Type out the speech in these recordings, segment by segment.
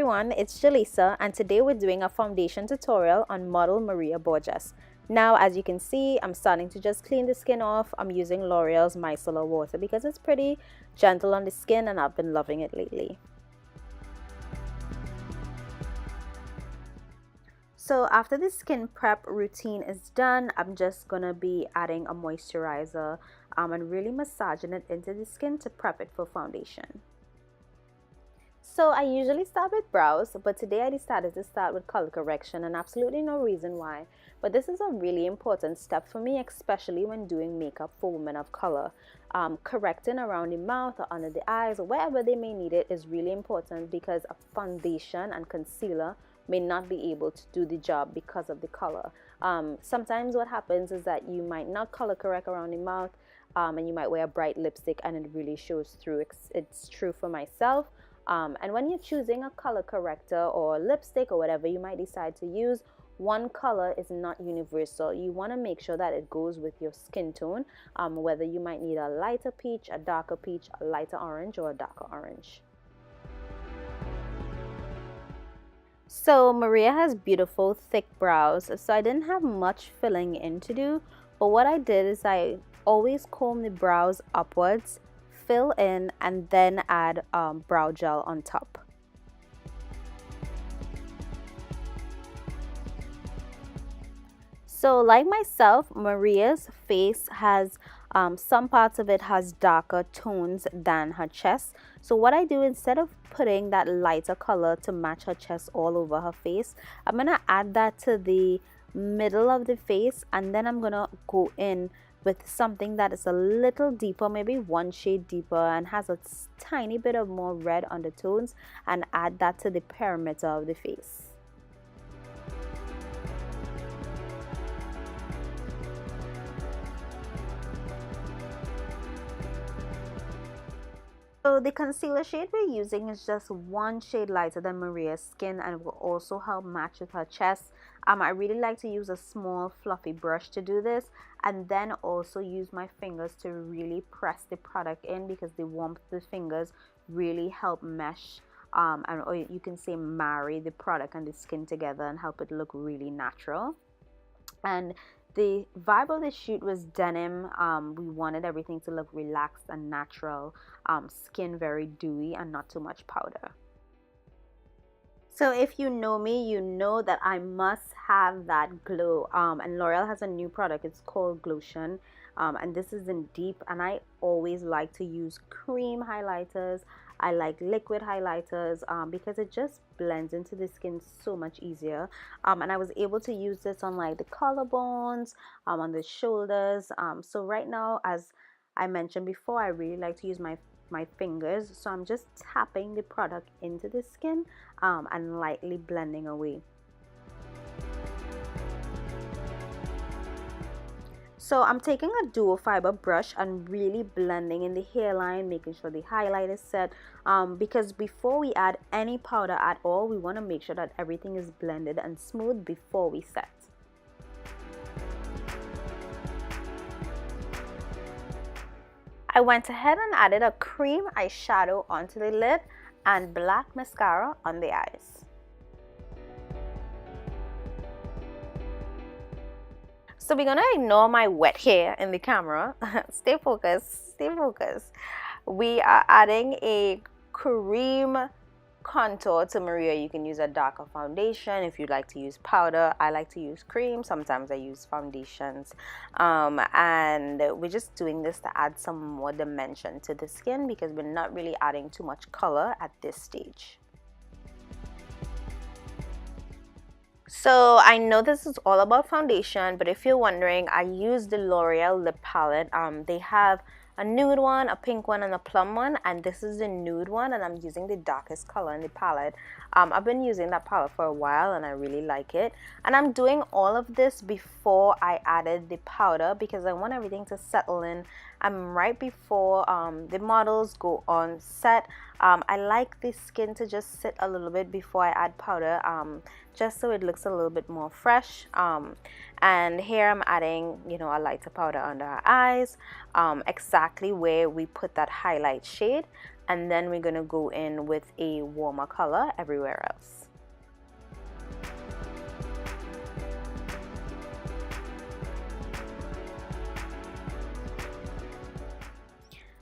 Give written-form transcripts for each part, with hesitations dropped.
everyone, it's Jaleesa, and today we're doing a foundation tutorial on model Maria Borges. Now, as you can see, I'm starting to just clean the skin off. I'm using L'Oreal's Micellar Water because it's pretty gentle on the skin and I've been loving it lately. So after the skin prep routine is done, I'm just gonna be adding a moisturizer and really massaging it into the skin to prep it for foundation. So I usually start with brows, but today I decided to start with color correction, and absolutely no reason why. But this is a really important step for me, especially when doing makeup for women of color. Correcting around the mouth or under the eyes or wherever they may need it is really important because a foundation and concealer may not be able to do the job because of the color. Sometimes what happens is that you might not color correct around the mouth, and you might wear a bright lipstick and it really shows through. It's true for myself. And when you're choosing a color corrector or lipstick or whatever you might decide to use, one color is not universal. You want to make sure that it goes with your skin tone, whether you might need a lighter peach, a darker peach, a lighter orange, or a darker orange. So Maria has beautiful thick brows, so I didn't have much filling in to do, but what I did is I always comb the brows upwards, fill in, and then add brow gel on top. So like myself, Maria's face has some parts of it has darker tones than her chest. So what I do, instead of putting that lighter color to match her chest all over her face, I'm gonna add that to the middle of the face, and then I'm gonna go in with something that is a little deeper, maybe one shade deeper, and has a tiny bit of more red undertones, and add that to the perimeter of the face. So the concealer shade we're using is just one shade lighter than Maria's skin, and it will also help match with her chest. I really like to use a small fluffy brush to do this, and then also use my fingers to really press the product in, because the warmth of the fingers really help mesh or you can say marry the product and the skin together and help it look really natural. And the vibe of the shoot was denim. We wanted everything to look relaxed and natural, skin very dewy and not too much powder. So if you know me, you know that I must have that glow, and L'Oreal has a new product. It's called Glotion, and this is in deep, and I always like to use cream highlighters. I like liquid highlighters because it just blends into the skin so much easier, and I was able to use this on like the collarbones, on the shoulders. So right now, as I mentioned before, I really like to use my fingers, so I'm just tapping the product into the skin and lightly blending away. So I'm taking a dual fiber brush and really blending in the hairline, making sure the highlight is set, because before we add any powder at all, we want to make sure that everything is blended and smooth before we set. I went ahead and added a cream eyeshadow onto the lid and black mascara on the eyes. So we're gonna ignore my wet hair in the camera. Stay focused, stay focused. We are adding a cream contour to Maria. You can use a darker foundation if you'd like to use powder. I like to use cream. Sometimes I use foundations, and we're just doing this to add some more dimension to the skin because we're not really adding too much color at this stage. So I know this is all about foundation, but if you're wondering, I use the L'Oreal lip palette. They have a nude one, a pink one, and a plum one, and this is the nude one, and I'm using the darkest color in the palette. I've been using that palette for a while and I really like it, and I'm doing all of this before I added the powder because I want everything to settle in. I'm right before the models go on set. I like the skin to just sit a little bit before I add powder, just so it looks a little bit more fresh. And here I'm adding, you know, a lighter powder under our eyes, exactly where we put that highlight shade. and then we're going to go in with a warmer color everywhere else.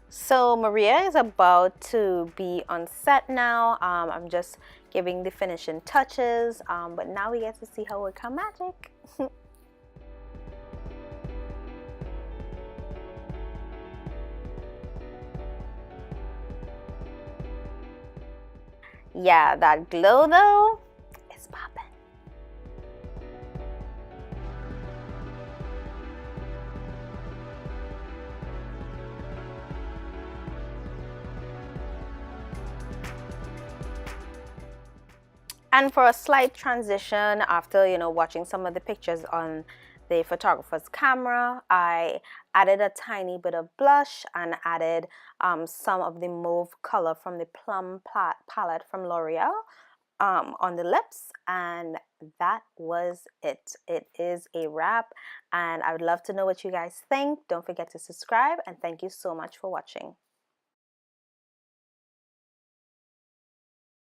So Maria is about to be on set now. I'm just giving the finishing touches, but now we get to see her work her magic. Yeah, that glow though is popping. And for a slight transition, after watching some of the pictures on the photographer's camera, I added a tiny bit of blush and added some of the mauve color from the Plum palette from L'Oreal on the lips, and that was it. It is a wrap, and I would love to know what you guys think. Don't forget to subscribe, and thank you so much for watching.